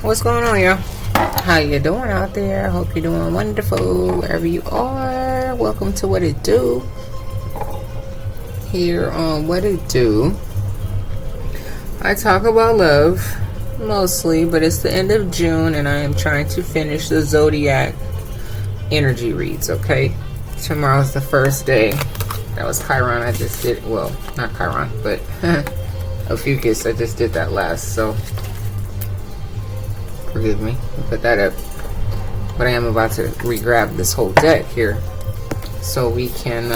What's going on, y'all? How you doing out there? Hope you're doing wonderful wherever you are. Welcome to What It Do. Here on What It Do, I talk about love mostly, but it's the end of June and I am trying to finish the zodiac energy reads. Okay, tomorrow's the first day. That was Chiron. I just did, well, not Chiron, but Ophiuchus. I just did that last, so forgive me. I'll put that up. But I am about to re-grab this whole deck here so we can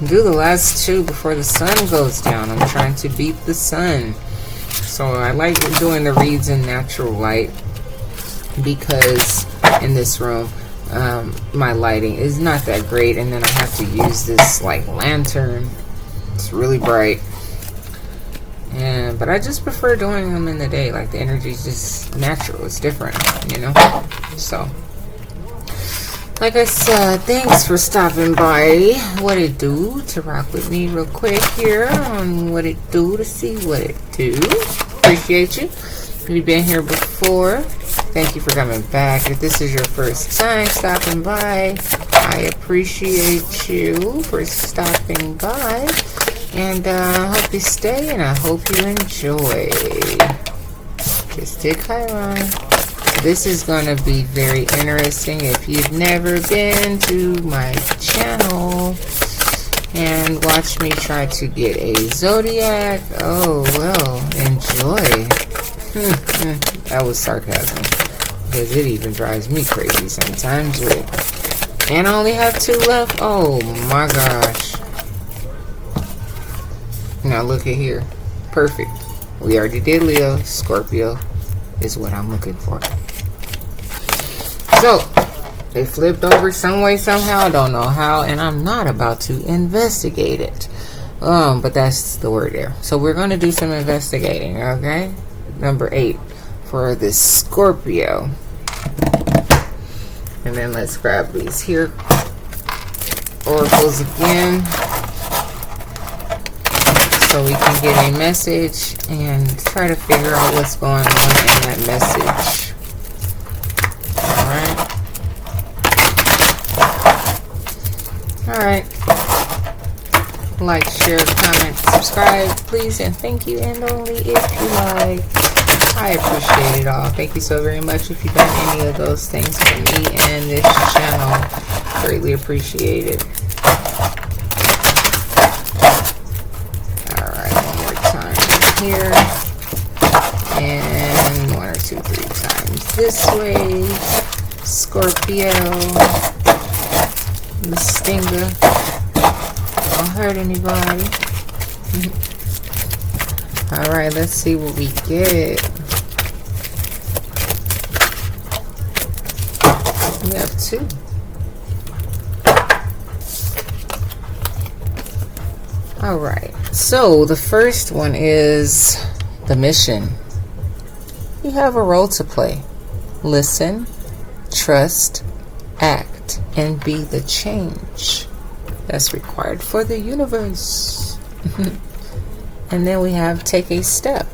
do the last two before the sun goes down. I'm trying to beat the sun. So I like doing the reads in natural light because in this room my lighting is not that great, and then I have to use this like lantern. It's really bright. But I just prefer doing them in the day. Like the energy is just natural. It's different, you know? So, like I said, thanks for stopping by What It Do to rock with me real quick here on What It Do to see what it do. Appreciate you. If you've been here before, thank you for coming back. If this is your first time stopping by, I appreciate you for stopping by. And I hope you stay, and I hope you enjoy. Just did Chiron. This is going to be very interesting if you've never been to my channel and watch me try to get a zodiac. Oh, well, enjoy. That was sarcasm, because it even drives me crazy sometimes. And I only have 2 left. Oh my gosh. Now look at here. Perfect. We already did Leo. Scorpio is what I'm looking for. So, they flipped over some way, somehow. I don't know how, and I'm not about to investigate it. But that's the word there. So we're going to do some investigating, okay? Number 8 for this Scorpio. And then let's grab these here oracles again, so we can get a message and try to figure out what's going on in that message. Alright. Like, share, comment, subscribe, please, and thank you, and only if you like. I appreciate it all. Thank you so very much if you've done any of those things for me and this channel. Greatly appreciated. Here, and 1 or 2, 3 times this way. Scorpio, the stinger, don't hurt anybody. Alright, let's see what we get. We have 2. Alright, so the first one is the mission. You have a role to play. Listen, trust, act, and be the change that's required for the universe. And then we have take a step.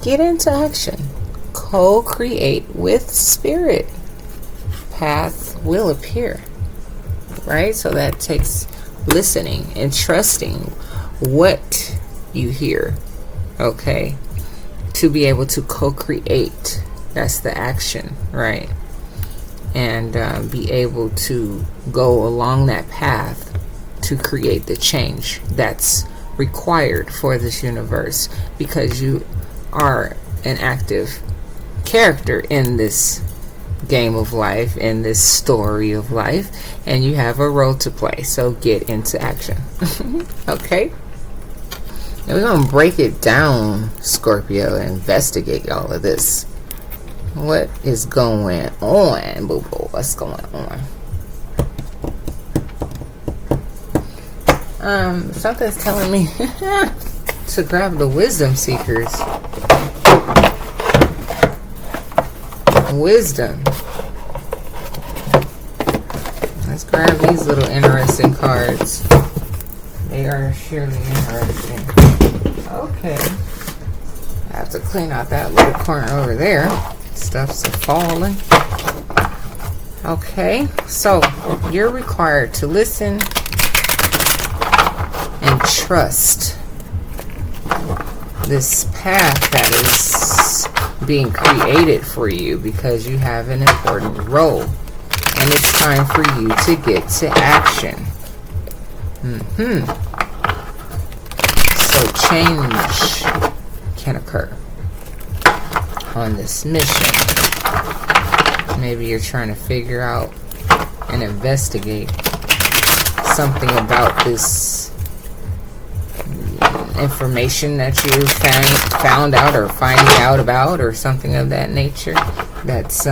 Get into action. Co-create with spirit. Path will appear. Right? So that takes listening and trusting what you hear, okay, to be able to co-create. That's the action, right? And be able to go along that path to create the change that's required for this universe, because you are an active character in this game of life, in this story of life, and you have a role to play. So get into action. Okay, now we're gonna break it down, Scorpio, and investigate all of this. What is going on, boo boo? What's going on? Something's telling me to grab the wisdom seekers. Wisdom. Let's grab these little interesting cards. They They are surely interesting. Okay. I have to clean out that little corner over there. Stuff's falling. Okay, so you're required to listen and trust this path that is being created for you, because you have an important role and it's time for you to get to action. So change can occur on this mission. Maybe you're trying to figure out and investigate something about this information that you found out or finding out about, or something of that nature. That's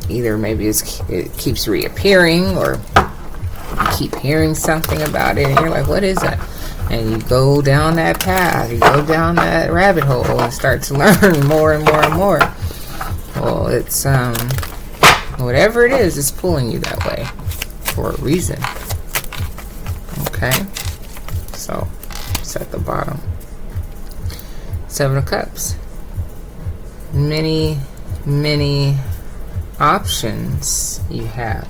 either maybe it keeps reappearing, or you keep hearing something about it and you're like, what is that? And you go down that path, you go down that rabbit hole and start to learn more and more and more. Well, it's whatever it is, it's pulling you that way for a reason. Okay, so it's at the bottom. 7 of Cups. Many options you have,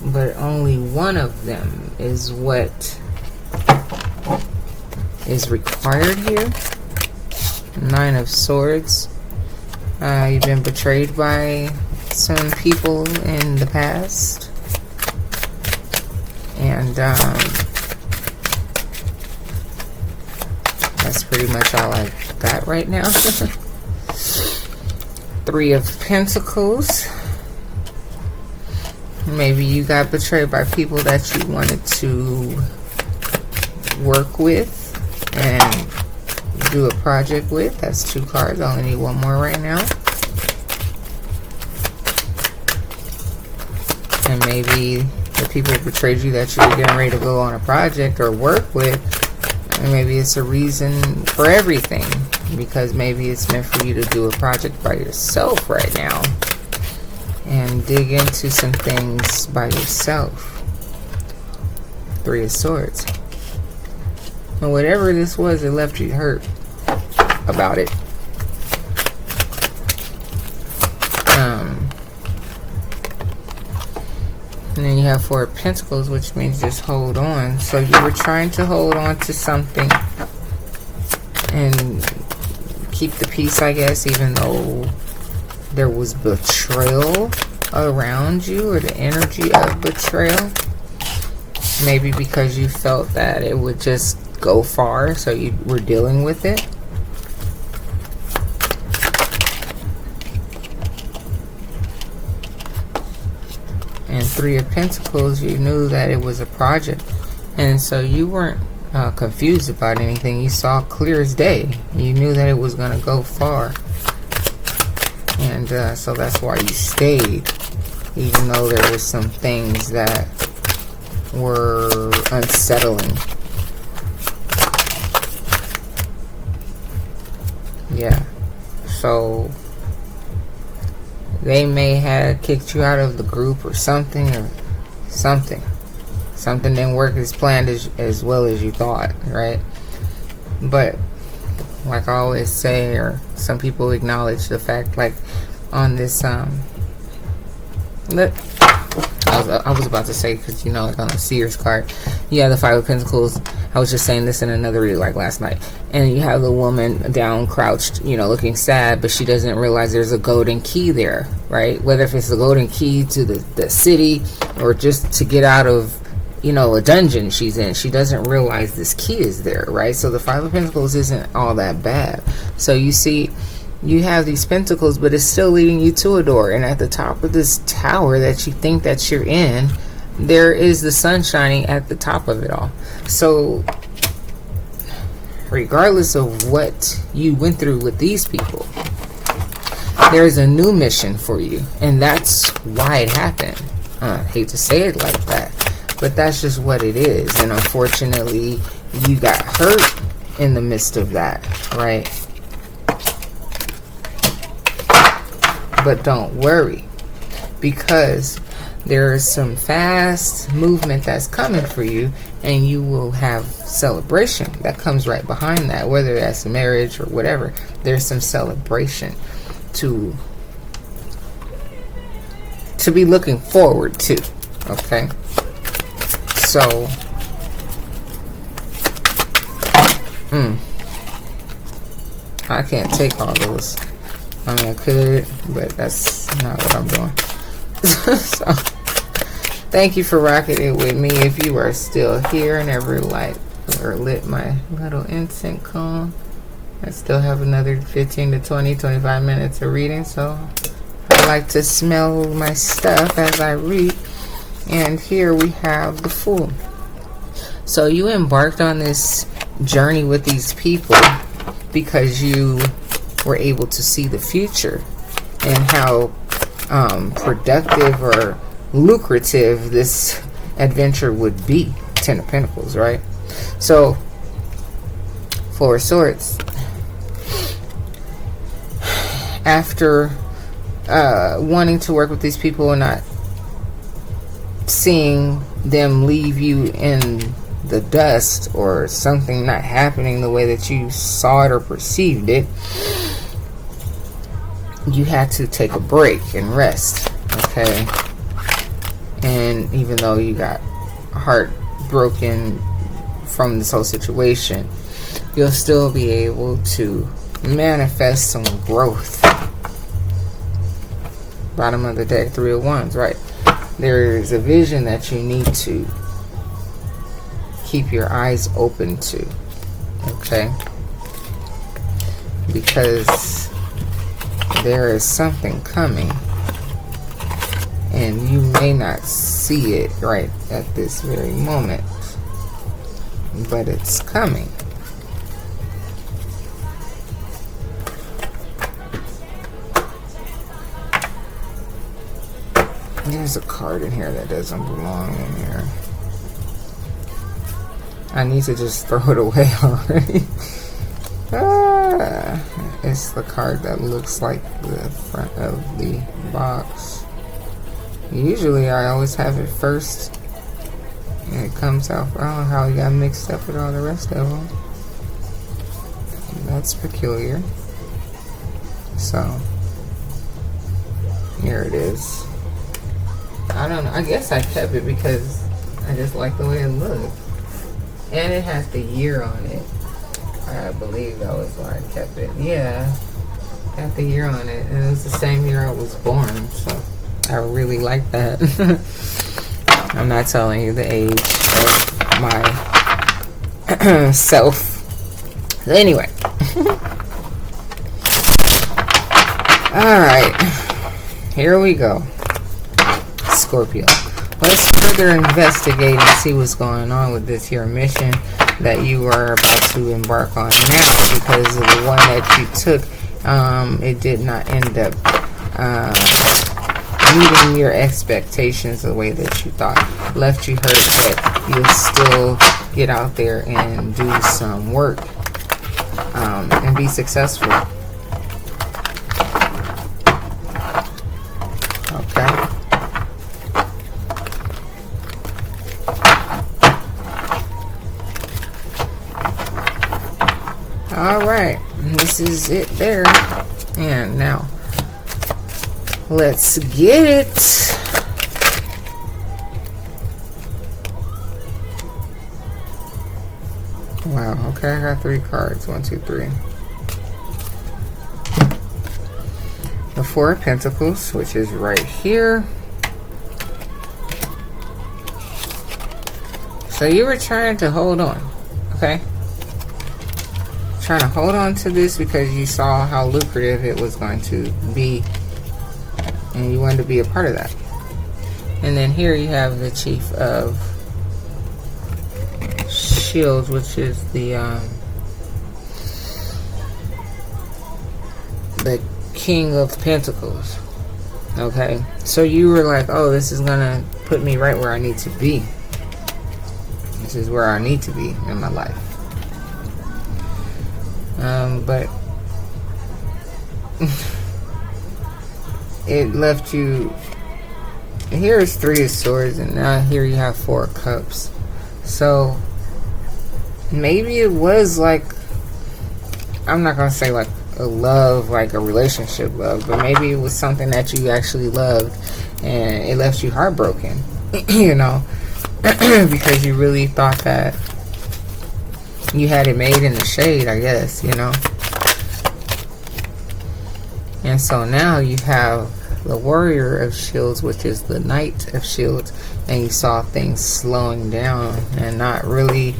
but only one of them is what is required here. 9 of Swords. You've been betrayed by some people in the past, and that's pretty much all I got right now. 3 of Pentacles. Maybe you got betrayed by people that you wanted to work with and do a project with. That's 2 cards. I only need 1 more right now. And maybe the people who betrayed you that you were getting ready to go on a project or work with, and maybe it's a reason for everything, because maybe it's meant for you to do a project by yourself right now and dig into some things by yourself. 3 of Swords. And whatever this was, it left you hurt about it. And then you have 4 of Pentacles, which means just hold on. So you were trying to hold on to something and keep the peace, I guess, even though there was betrayal around you, or the energy of betrayal. Maybe because you felt that it would just go far, so you were dealing with it. And 3 of Pentacles, you knew that it was a project, and so you weren't confused about anything. You saw clear as day. You knew that it was going to go far, and so that's why you stayed, even though there were some things that were unsettling. Yeah, so they may have kicked you out of the group or something, something didn't work as planned as well as you thought, right? But like I always say, or some people acknowledge the fact, like on this I was about to say, because you know, like on the Seer's card, you have the 5 of Pentacles. I was just saying this in another read, like last night, and you have the woman down crouched, you know, looking sad, but she doesn't realize there's a golden key there, right? Whether if it's the golden key to the city, or just to get out of, you know, a dungeon she's in, she doesn't realize this key is there, right? So the 5 of Pentacles isn't all that bad. So you see, you have these pentacles, but it's still leading you to a door, and at the top of this tower that you think that you're in, there is the sun shining at the top of it all. So regardless of what you went through with these people, there's a new mission for you, and that's why it happened. I hate to say it like that, but that's just what it is. And unfortunately, you got hurt in the midst of that, right? But don't worry, because There is some fast movement that's coming for you, and you will have celebration that comes right behind that, whether that's marriage or whatever. There's some celebration to be looking forward to. Okay, so I can't take all those. I mean, I could, but that's not what I'm doing. So, thank you for rocking it with me. If you are still here and ever light or lit my little incense cone, I still have another 15 to 20, 25 minutes of reading. So, I like to smell my stuff as I read. And here we have the Fool. So, you embarked on this journey with these people because you were able to see the future and how productive or lucrative this adventure would be. 10 of Pentacles, right? So, Four of Swords. After wanting to work with these people and not seeing them leave you in the dust, or something not happening the way that you saw it or perceived it, you had to take a break and rest. Okay, and even though you got heartbroken from this whole situation, you'll still be able to manifest some growth. Bottom of the deck, Three of Wands, right? There's a vision that you need to keep your eyes open to, okay? Because there is something coming, and you may not see it right at this very moment, but it's coming. There's a card in here that doesn't belong in here. I need to just throw it away already. It's the card that looks like the front of the box. Usually I always have it first, and it comes out. I don't know how it got mixed up with all the rest of them. That's peculiar. So, here it is. I don't know. I guess I kept it because I just like the way it looked. And it has the year on it. I believe that was why I kept it. Yeah. Got the year on it. And it was the same year I was born. So I really like that. I'm not telling you the age of my self. Anyway. Alright. Here we go. Scorpio. Let's further investigate and see what's going on with this here mission that you are about to embark on now, because of the one that you took, it did not end up meeting your expectations the way that you thought. Left you hurt, but you'll still get out there and do some work and be successful. Okay. Alright, this is it there. And now, let's get it. Wow, okay, I got 3 cards. 1, 2, 3. The Four of Pentacles, which is right here. So you were trying to hold on, okay? Trying to hold on to this because you saw how lucrative it was going to be, and you wanted to be a part of that. And then here you have the Chief of Shields, which is the King of Pentacles. Okay, so you were like, oh, this is gonna put me right where I need to be. This is where I need to be in my life. But it left you here is 3 of Swords, and now here you have 4 of Cups. So maybe it was like, I'm not gonna say like a love, like a relationship love, but maybe it was something that you actually loved and it left you heartbroken. You know, because you really thought that you had it made in the shade, I guess, you know. And so now you have the Warrior of Shields, which is the Knight of Shields, and you saw things slowing down and not really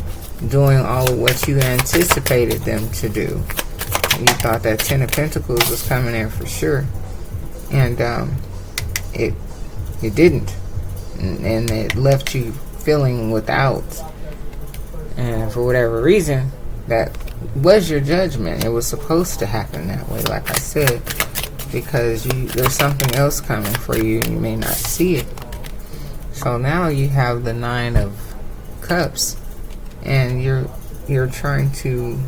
doing all of what you anticipated them to do. You thought that 10 of Pentacles was coming in for sure, and it didn't, and it left you feeling without. And for whatever reason, that was your judgment. It was supposed to happen that way, like I said, because there's something else coming for you and you may not see it. So now you have the 9 of Cups, and you're trying to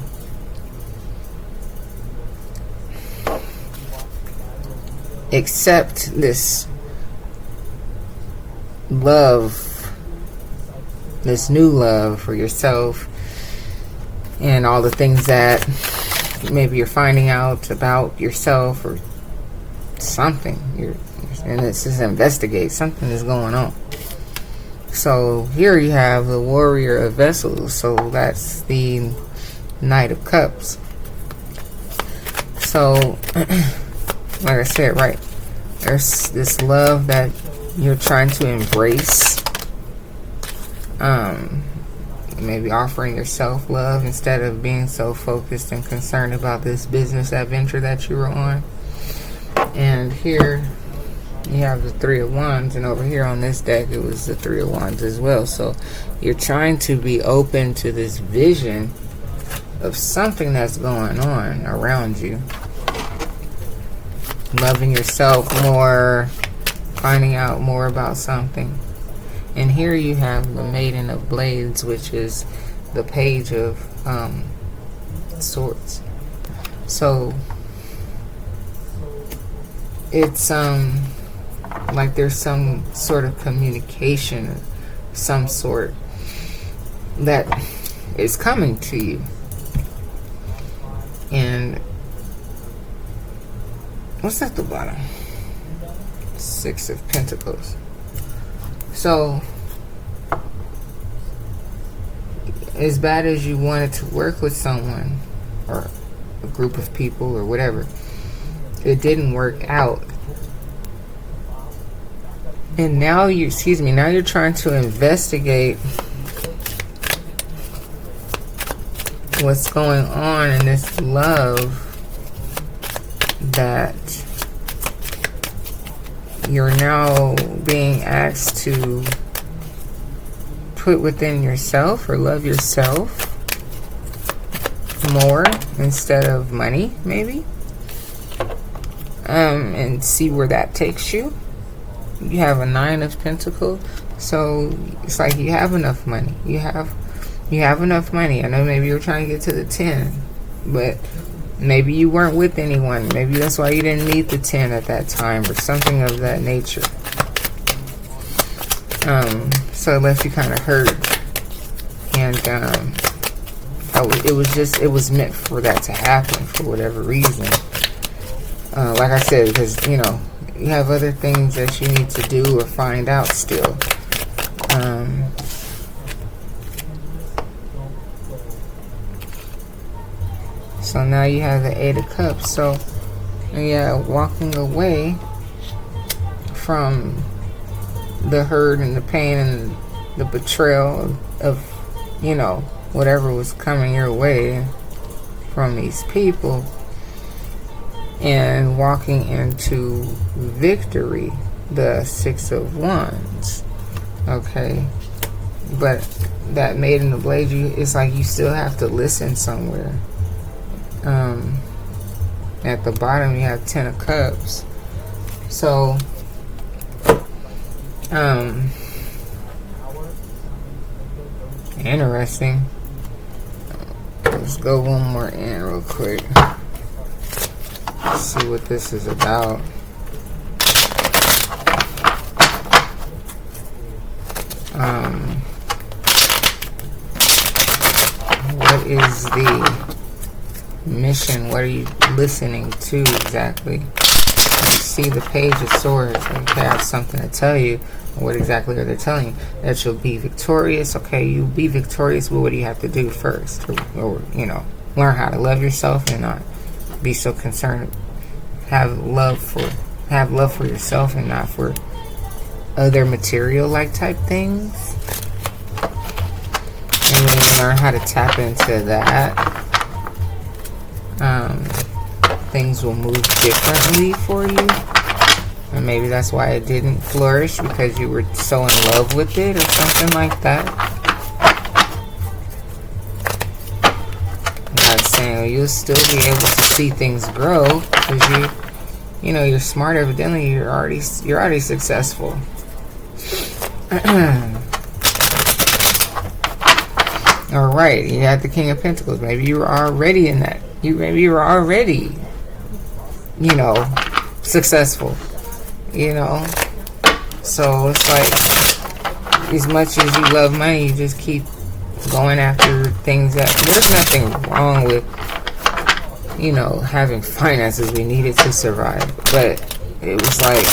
accept this love, this new love for yourself, and all the things that maybe you're finding out about yourself or something. And it's just investigate. Something is going on. So here you have the Warrior of Vessels. So that's the Knight of Cups. So like I said, right, there's this love that you're trying to embrace. Maybe offering yourself love instead of being so focused and concerned about this business adventure that you were on. And here you have the 3 of Wands, and over here on this deck it was the 3 of Wands as well. So you're trying to be open to this vision of something that's going on around you. Loving yourself more, finding out more about something. And here you have the Maiden of Blades, which is the Page of Swords. So it's like there's some sort of communication of some sort that is coming to you. And what's at the bottom? 6 of Pentacles. So, as bad as you wanted to work with someone or a group of people or whatever, it didn't work out. And now now you're trying to investigate what's going on in this love that you're now being asked to put within yourself, or love yourself more instead of money, maybe, and see where that takes you. You have a 9 of Pentacles, so it's like you have enough money. You have enough money. I know maybe you're trying to get to the 10, but maybe you weren't with anyone. Maybe that's why you didn't need the 10 at that time, or something of that nature. So it left you kind of hurt, and it was meant for that to happen for whatever reason. Like I said, because you know you have other things that you need to do or find out still. So now you have the 8 of Cups. So yeah, walking away from the hurt and the pain and the betrayal of you know, whatever was coming your way from these people, and walking into victory, the 6 of Wands. Okay, but that Maiden of Blades, it's like you still have to listen somewhere. At the bottom you have 10 of Cups. So interesting. Let's go one more in real quick. See what this is about. What is the mission? What are you listening to exactly? You see the Page of Swords. They have something to tell you. What exactly are they telling you? That you'll be victorious. Okay, you'll be victorious, but what do you have to do first? Or learn how to love yourself and not be so concerned. Have love for yourself and not for other material-like type things. And when you learn how to tap into that, things will move differently for you. And maybe that's why it didn't flourish, because you were so in love with it or something like that. I'm not saying you'll still be able to see things grow, because you're smart. Evidently, you're already successful. All right, you had the King of Pentacles. Maybe you were already in that. Maybe you were already, successful. So it's like, as much as you love money, you just keep going after things that, there's nothing wrong with, having finances. We needed to survive, but it was like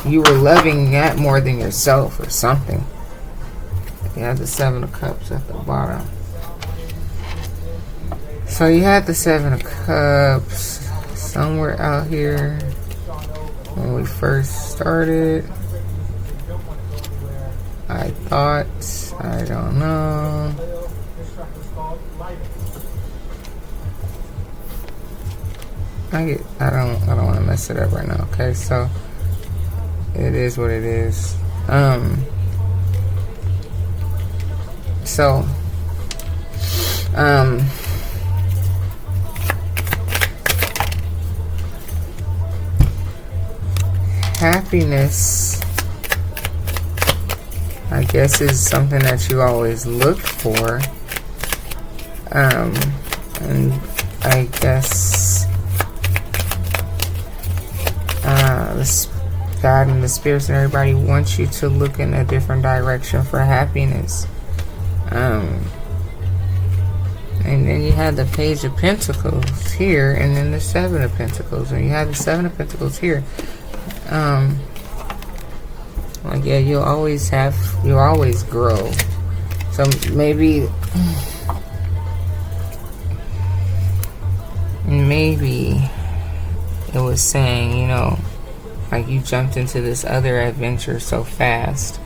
you were loving that more than yourself or something. You had the Seven of Cups at the bottom. So you had the Seven of Cups somewhere out here when we first started. I don't know. I don't want to mess it up right now. Okay, so it is what it is. Happiness, I guess, is something that you always look for. And I guess God and the spirits and everybody wants you to look in a different direction for happiness. And then you had the Page of Pentacles here, and then the Seven of Pentacles. And you have the Seven of Pentacles here. Like, yeah, you'll always grow. So maybe it was saying, like you jumped into this other adventure so fast.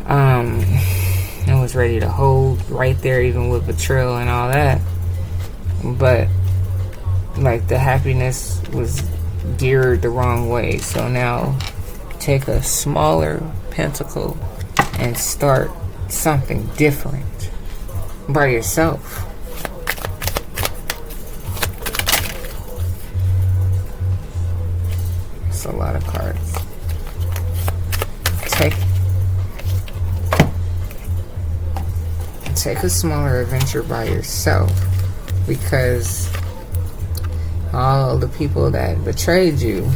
And was ready to hold right there, even with betrayal and all that. But like the happiness was geared the wrong way. So now take a smaller pentacle and start something different by yourself. It's a lot of cards. Take a smaller adventure by yourself, because all the people that betrayed you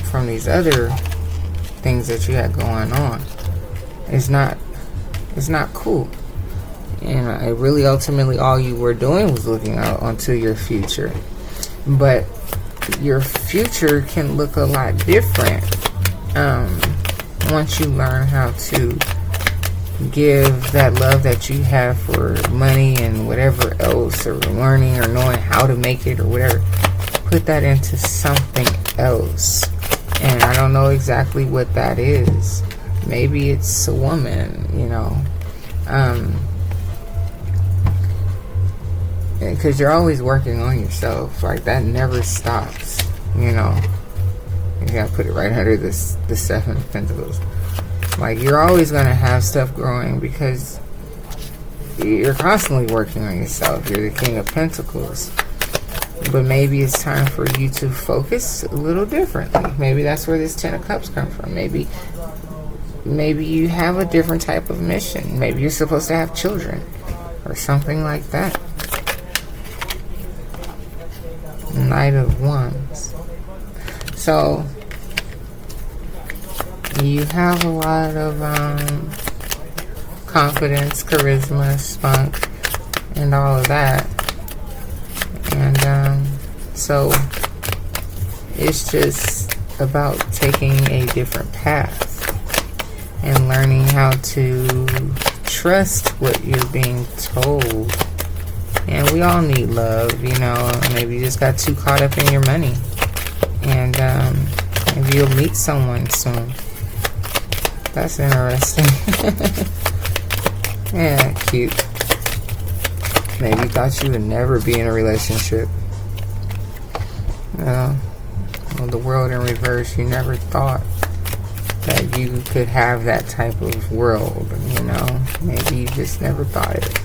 from these other things that you had going on is not cool. And it really ultimately all you were doing was looking out onto your future. But your future can look a lot different once you learn how to give that love that you have for money and whatever else, or learning or knowing how to make it or whatever, put that into something else. And I don't know exactly what that is. Maybe it's a woman, because you're always working on yourself. Like, that never stops. You gotta put it right under the Seven of Pentacles. Like, you're always going to have stuff growing, because you're constantly working on yourself. You're the King of Pentacles. But maybe it's time for you to focus a little differently. Maybe that's where this Ten of Cups comes from. Maybe you have a different type of mission. Maybe you're supposed to have children or something like that. Knight of Wands. So You have a lot of confidence, charisma, spunk, and all of that. And so it's just about taking a different path and learning how to trust what you're being told. And we all need love, you know. Maybe you just got too caught up in your money. And maybe you'll meet someone soon. That's interesting. Yeah, cute. Maybe you thought you would never be in a relationship. Well, the world in reverse, you never thought that you could have that type of world, you know. Maybe you just never thought it.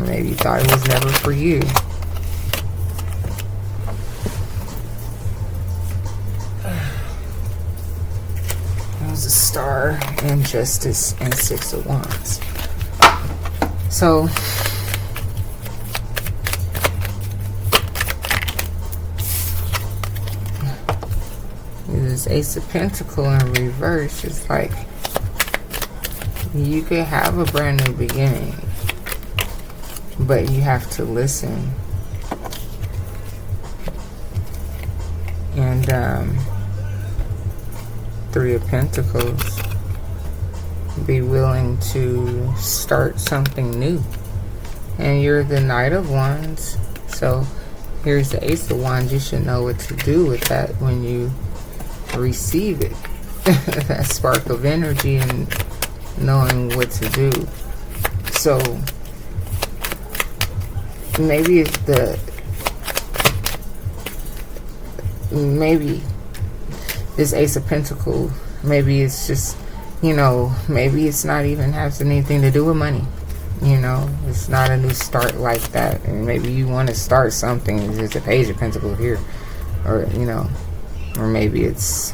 Maybe you thought it was never for you. That was a Star and Justice and 6 of Wands. So this Ace of Pentacles in reverse is like you could have a brand new beginning, but you have to listen. And 3 of Pentacles, be willing to start something new. And you're the Knight of Wands, so here's the Ace of Wands. You should know what to do with that when you receive it. That spark of energy and knowing what to do. So maybe it's maybe this Ace of Pentacles, maybe it's just, you know, maybe it's not even has anything to do with money. You know, it's not a new start like that. And maybe you want to start something. It's just a Page of Pentacles here. Or, you know, or maybe it's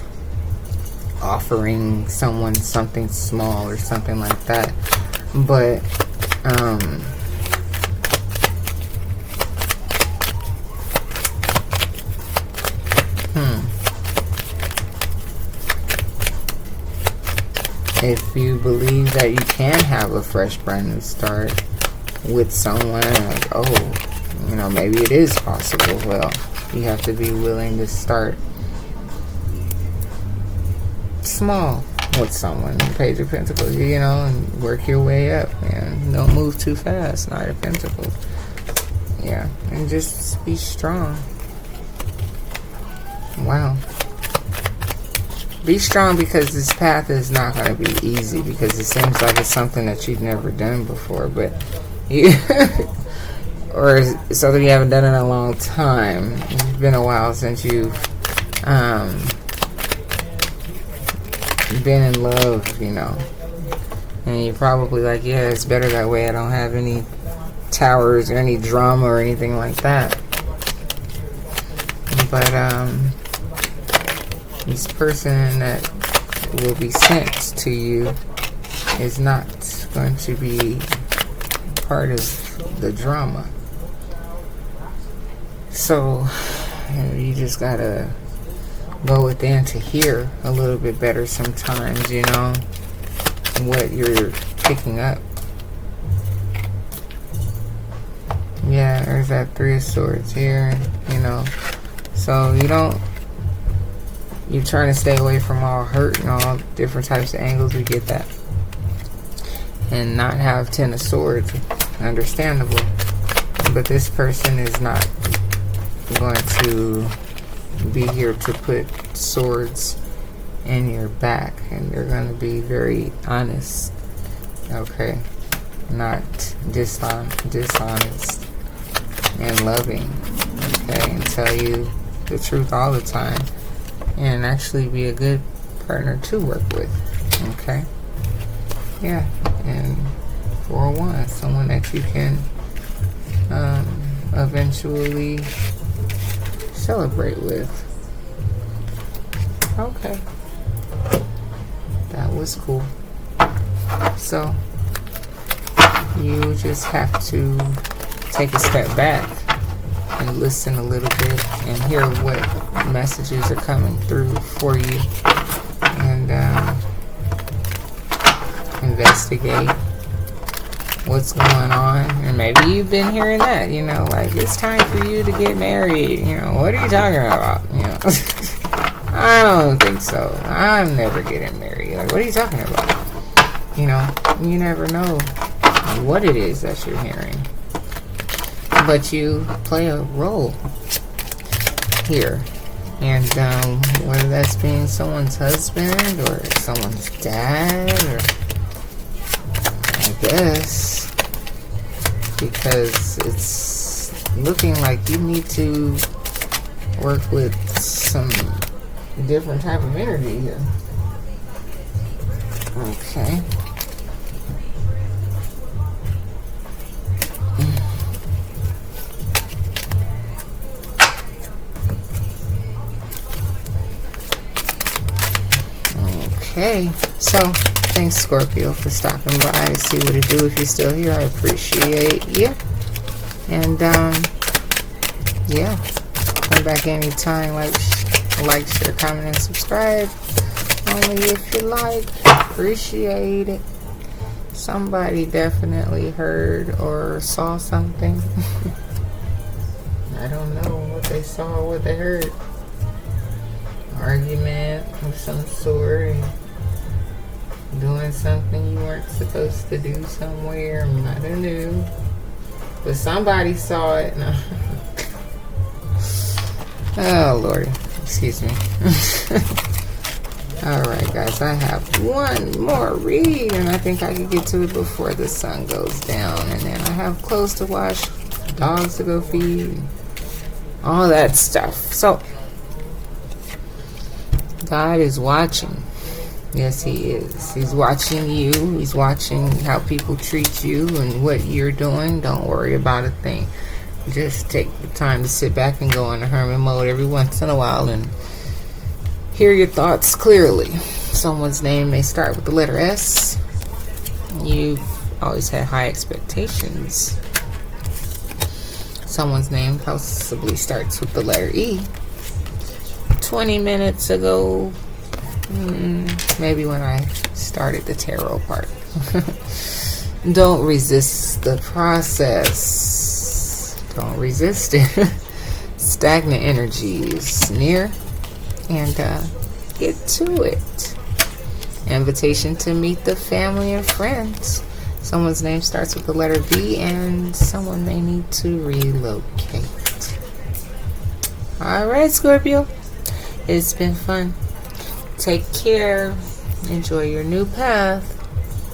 offering someone something small or something like that. But, if you believe that you can have a fresh, brand new start with someone, like, oh, you know, maybe it is possible. Well, you have to be willing to start small with someone. Page of Pentacles, you know, and work your way up, man. Don't move too fast. Knight of Pentacles. Yeah, and just be strong. Wow. Be strong, because this path is not going to be easy, because it seems like it's something that you've never done before, but you or it's something you haven't done in a long time. It's been a while since you've been in love, you know, and you're probably like, yeah, it's better that way. I don't have any towers or any drama or anything like that. But this person that will be sent to you is not going to be part of the drama. So you just gotta go within to hear a little bit better sometimes, you know, what you're picking up. Yeah, there's that 3 of Swords here, you know. So you're trying to stay away from all hurt and all different types of angles. We get that. And not have 10 of Swords. Understandable. But this person is not going to be here to put swords in your back. And they're going to be very honest. Okay. Not dishonest. And loving. Okay. And tell you the truth all the time. And actually be a good partner to work with. Okay? Yeah. And 4 of Wands, someone that you can eventually celebrate with. Okay. That was cool. So, you just have to take a step back and listen a little bit and hear what messages are coming through for you investigate what's going on. And maybe you've been hearing that, you know, like, it's time for you to get married. You know, what are you talking about? You know, I don't think so. I'm never getting married. Like, what are you talking about? You know, you never know what it is that you're hearing. But you play a role here. And whether that's being someone's husband or someone's dad, or I guess, because it's looking like you need to work with some different type of energy here. Okay. Okay, so thanks Scorpio for stopping by to see what it do. If you're still here, I appreciate you. And yeah, come back anytime. Like, share, comment, and subscribe. Only if you like. Appreciate it. Somebody definitely heard or saw something. I don't know what they saw or what they heard. Argument of some sort, and doing something you weren't supposed to do somewhere. I don't know, but somebody saw it. No. Oh Lord, excuse me. Alright guys, I have one more read, and I think I can get to it before the sun goes down, and then I have clothes to wash, dogs to go feed, all that stuff. So God is watching. Yes, He is. He's watching you. He's watching how people treat you and what you're doing. Don't worry about a thing. Just take the time to sit back and go into hermit mode every once in a while and hear your thoughts clearly. Someone's name may start with the letter S. You've always had high expectations. Someone's name possibly starts with the letter E. 20 minutes ago, maybe when I started the tarot part. Don't resist the process. Don't resist it. Stagnant energy is near, and get to it. Invitation to meet the family and friends. Someone's name starts with the letter B, and someone may need to relocate. Alright, Scorpio. It's been fun. Take care. Enjoy your new path.